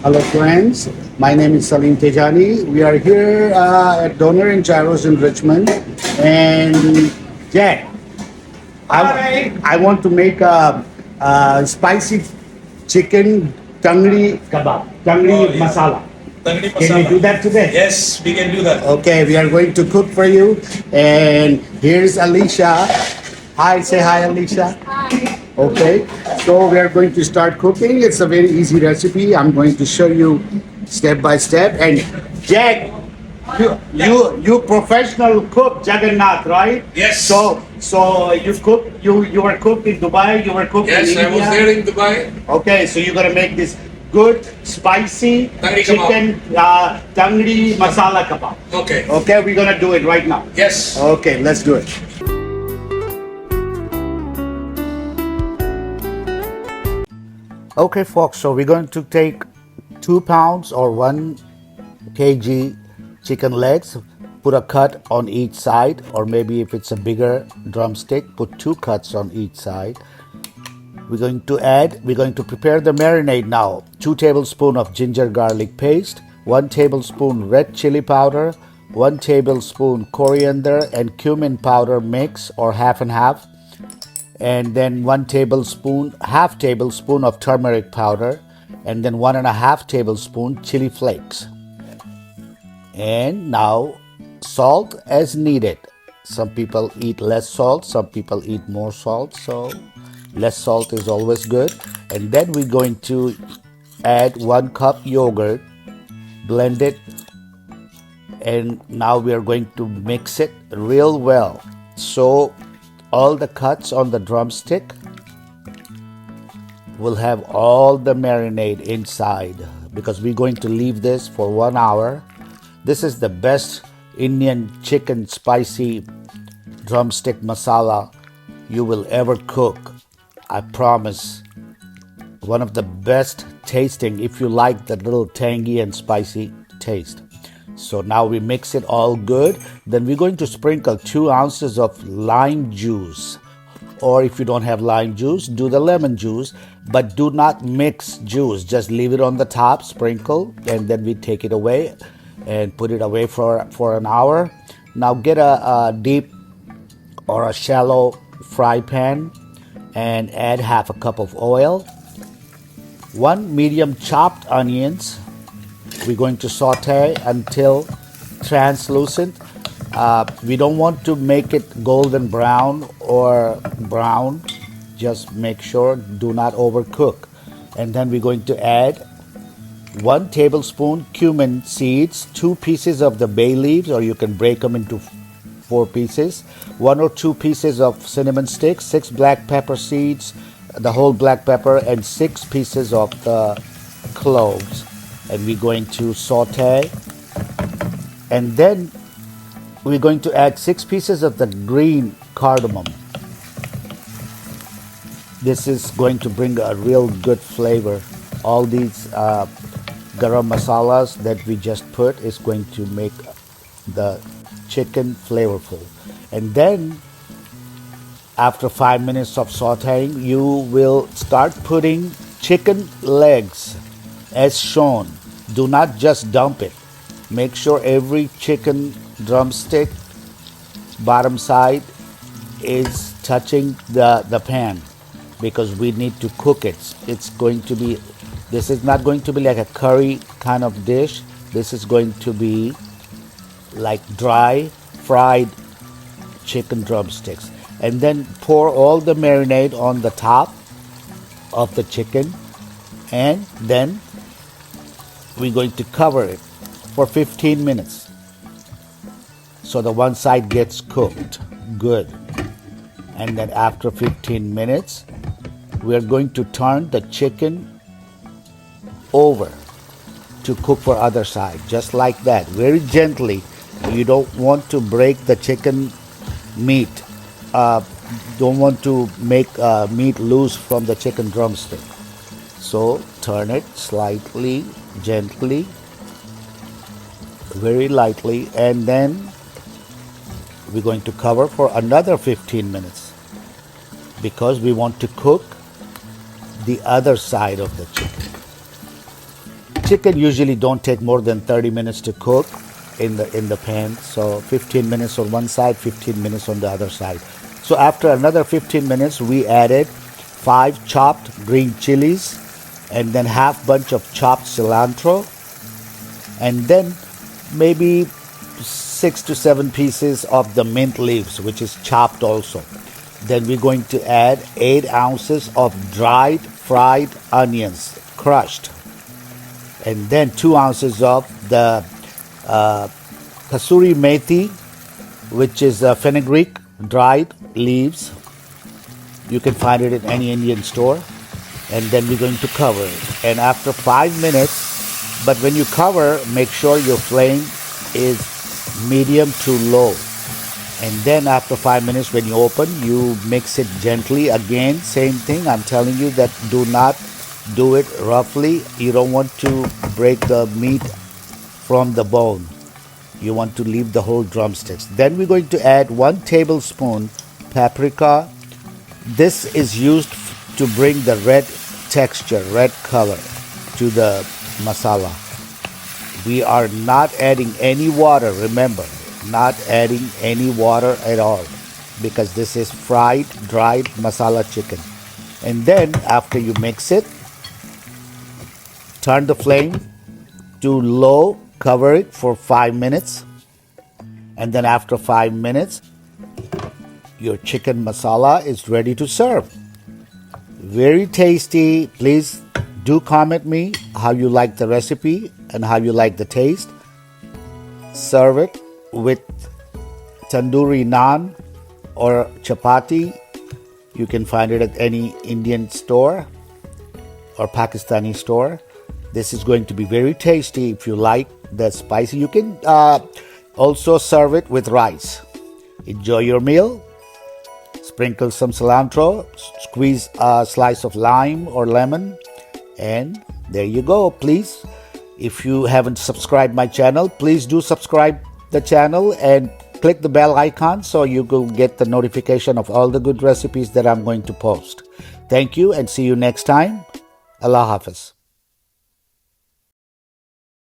Hello, friends. My name is Salim Tejani. We are here at Donor and Gyros in Richmond. And Jack, I want to make a spicy chicken tangri kebab, tangri Yeah. masala. Tangri Can we masala. do that today? Yes, we can do that. Okay, we are going to cook for you. And here's Alicia. Hi, say hi, Alicia. Okay, so we are going to start cooking. It's a very easy recipe. I'm going to show you step by step. And Jack, you professional cook Jagannath, right? Yes. So you cook you were cooked in Dubai. You were cooked Yes, in I was India. there in Dubai. Okay, so you're gonna make this good spicy Tangri chicken tangri masala kebab. Okay. Okay, we're gonna do it right now. Yes. Okay, let's do it. Okay, folks, so we're going to take 2 pounds or 1 kg chicken legs, put a cut on each side, or maybe if it's a bigger drumstick, put 2 cuts on each side. We're going to prepare the marinade now. 2 tablespoons of ginger garlic paste, 1 tablespoon red chili powder, 1 tablespoon coriander and cumin powder mix or half and half, and then half tablespoon of turmeric powder, and then 1.5 tablespoon chili flakes. And now salt as needed. Some people eat less salt, some people eat more salt, so less salt is always good. And then we're going to add 1 cup yogurt, blend it, and now we are going to mix it real well. So all the cuts on the drumstick will have all the marinade inside because we're going to leave this for 1 hour. This is the best Indian chicken spicy drumstick masala you will ever cook. I promise. One of the best tasting if you like the little tangy and spicy taste. So now we mix it all good. Then we're going to sprinkle 2 ounces of lime juice. Or if you don't have lime juice, do the lemon juice. But do not mix juice. Just leave it on the top, sprinkle, and then we take it away and put it away for an hour. Now get a deep or a shallow fry pan and add half a cup of oil. 1 medium chopped onions. We're going to saute until translucent. We don't want to make it golden brown or brown. Just make sure do not overcook. And then we're going to add 1 tablespoon cumin seeds, 2 pieces of the bay leaves, or you can break them into 4 pieces, 1 or 2 pieces of cinnamon sticks, 6 black pepper seeds, the whole black pepper, and 6 pieces of the cloves. And we're going to saute, and then we're going to add 6 pieces of the green cardamom. This is going to bring a real good flavor. All these garam masalas that we just put is going to make the chicken flavorful. And then after 5 minutes of sauteing, you will start putting chicken legs as shown. Do not just dump it. Make sure every chicken drumstick bottom side is touching the pan because we need to cook it. This is not going to be like a curry kind of dish. This is going to be like dry fried chicken drumsticks. And then pour all the marinade on the top of the chicken, and then we're going to cover it for 15 minutes so the one side gets cooked good. And then after 15 minutes we're going to turn the chicken over to cook for other side, just like that, very gently. You don't want to break the chicken meat, don't want to make meat loose from the chicken drumstick. So turn it slightly, gently, very lightly, and then we're going to cover for another 15 minutes because we want to cook the other side of the chicken. chicken usually don't take more than 30 minutes to cook in the pan. So 15 minutes on one side, 15 minutes on the other side. So after another 15 minutes, we added 5 chopped green chilies and then half bunch of chopped cilantro and then maybe 6 to 7 pieces of the mint leaves, which is chopped also. Then we're going to add 8 ounces of dried fried onions, crushed. And then 2 ounces of the kasuri methi, which is fenugreek, dried leaves. You can find it in any Indian store. And then we're going to cover it. And after 5 minutes, but when you cover, make sure your flame is medium to low. And then after 5 minutes, when you open, you mix it gently. Again, same thing. I'm telling you that do not do it roughly. You don't want to break the meat from the bone. You want to leave the whole drumsticks. Then we're going to add 1 tablespoon paprika. This is used to bring the red texture, red color to the masala. We are not adding any water, remember, not adding any water at all because this is fried, dried masala chicken. And then after you mix it, turn the flame to low, cover it for 5 minutes. And then after 5 minutes, your chicken masala is ready to serve. Very tasty. Please do comment me how you like the recipe and how you like the taste. Serve it with tandoori naan or chapati. You can find it at any Indian store or Pakistani store. This is going to be very tasty. If you like the spicy, you can also serve it with rice. Enjoy your meal. Sprinkle some cilantro, squeeze a slice of lime or lemon, and there you go. Please, if you haven't subscribed my channel, please do subscribe the channel and click the bell icon so you will get the notification of all the good recipes that I'm going to post. Thank you and see you next time. Allah Hafiz.